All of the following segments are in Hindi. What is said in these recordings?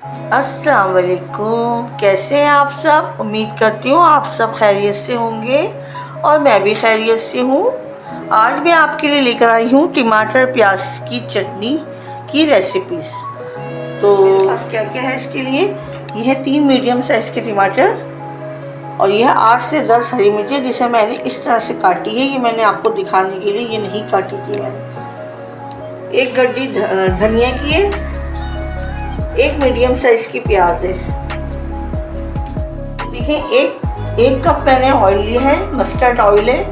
अस्सलाम वालेकुम, कैसे हैं आप सब। उम्मीद करती हूँ आप सब खैरियत से होंगे और मैं भी खैरियत से हूँ। आज मैं आपके लिए लेकर आई हूँ टमाटर प्याज की चटनी की रेसिपीज़। तो मेरे पास क्या क्या है इसके लिए, यह है 3 मीडियम साइज़ के टमाटर और यह 8 से 10 हरी मिर्चें जिसे मैंने इस तरह से काटी है। ये मैंने आपको दिखाने के लिए, ये नहीं काटी थी मैंने। एक गड्डी धनिया की है, एक मीडियम साइज की प्याज है। देखिए एक कप मैंने ऑयल लिया है, मस्टर्ड ऑयल है।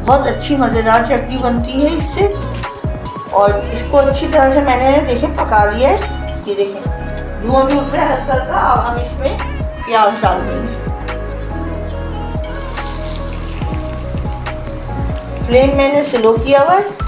बहुत अच्छी मज़ेदार चटनी बनती है इससे। और इसको अच्छी तरह से मैंने देखिए पका लिया है। ये देखें धुआं भी उठ रहा है हल्का हल्का। अब हम इसमें प्याज डाल देंगे। फ्लेम मैंने स्लो किया हुआ है।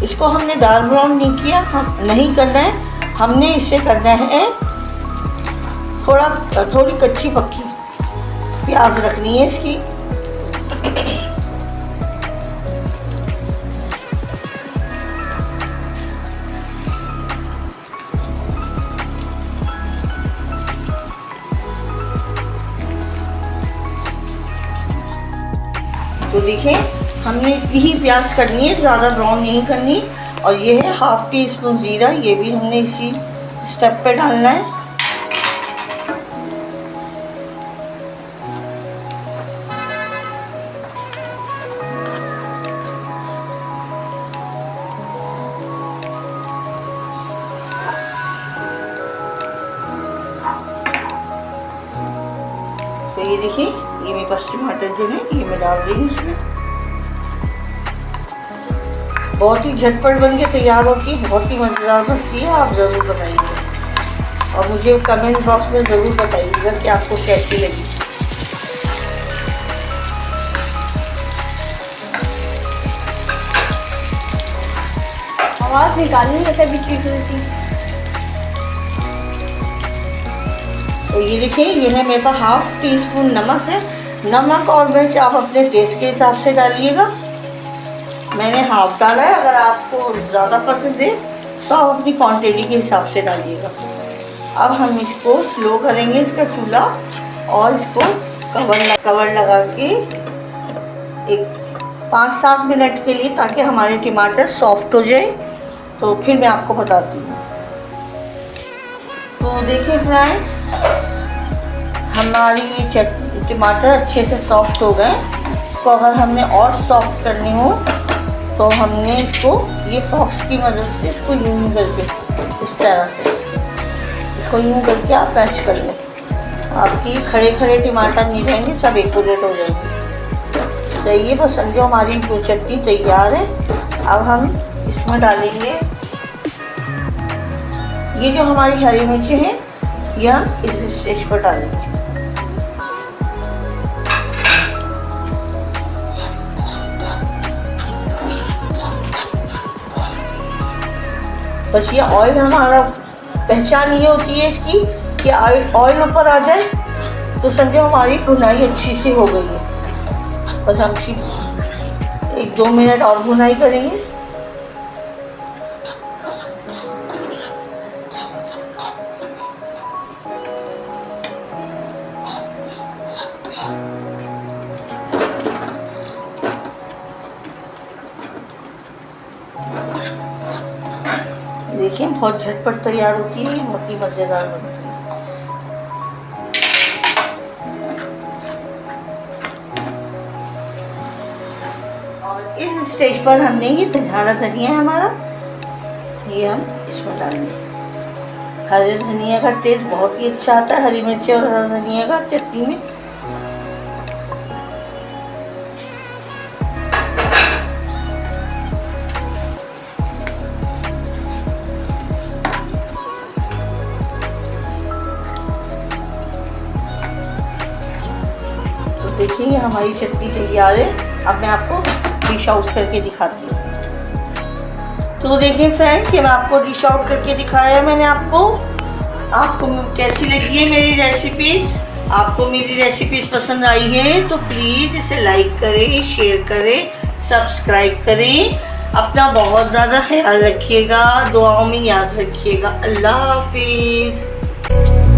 इसको हमने डार्क ब्राउन नहीं किया, हम नहीं करना है। हमने इसे करना है थोड़ी कच्ची पक्की प्याज रखनी है इसकी। तो देखिए हमने इतनी ही प्याज करनी है, ज़्यादा ब्राउन नहीं करनी। और ये है 1/2 टीस्पून ज़ीरा, ये भी हमने इसी स्टेप पे डालना है। तो ये देखिए ये मेरे पास टमाटर जो है ये मैं डाल रही हूँ इसमें। बहुत ही झटपट बन के तैयार होती है, बहुत ही मज़ेदार बनती है। आप ज़रूर बनाइएगा और मुझे कमेंट बॉक्स में ज़रूर बताइएगा कि आपको कैसी लगी। आवाज़ निकालनी जैसे बीच की। तो ये देखिए ये है मेरे पास 1/2 टीस्पून नमक है। नमक और मिर्च आप अपने टेस्ट के हिसाब से डालिएगा। मैंने हाफ डाला है, अगर आपको ज़्यादा पसंद है तो आप अपनी क्वांटिटी के हिसाब से डालिएगा। अब हम इसको स्लो करेंगे इसका चूल्हा और इसको कवर लगा के एक 5-7 मिनट के लिए, ताकि हमारे टमाटर सॉफ्ट हो जाए। तो फिर मैं आपको बताती हूँ। तो देखिए फ्रेंड्स, हमारी ये टमाटर अच्छे से सॉफ्ट हो गए। इसको अगर हमने और सॉफ्ट करनी हो तो हमने इसको ये फॉक्स की मदद से इसको यूं करके इस तरह से इसको यूं करके आप पैच कर लें। आपकी खड़े खड़े टमाटर नहीं रहेंगे, सब एक्यूरेट हो जाएंगे। सही है, बस समझो हमारी चटनी तैयार है। अब हम इसमें डालेंगे ये जो हमारी हरी मिर्ची हैं, ये हम इस स्टेज पर डालेंगे। बस ये ऑयल हमारा पहचान ये होती है इसकी कि ऑयल ऊपर आ जाए तो समझो हमारी भुनाई अच्छी सी हो गई है। बस हम 1-2 मिनट और भुनाई करेंगे। देखिए बहुत झटपट तैयार होती है, बहुत ही मज़ेदार बनती है। और इस स्टेज पर हमने ये हरा धनिया है हमारा, ये हम इसमें डालेंगे। हरे धनिया का टेस्ट बहुत ही अच्छा आता है, हरी मिर्ची और हरा धनिया का चटनी में। देखिए ये हमारी चटनी तैयार है। अब मैं आपको डिश आउट करके दिखाती हूँ। तो देखिए फ्रेंड्स, ये मैं आपको डिश आउट करके दिखाया है मैंने आपको। आपको कैसी लगी है मेरी रेसिपीज़। आपको मेरी रेसिपीज पसंद आई है तो प्लीज़ इसे लाइक करें, शेयर करें, सब्सक्राइब करें। अपना बहुत ज़्यादा ख्याल रखिएगा, दुआओं में याद रखिएगा। अल्लाह हाफिज़।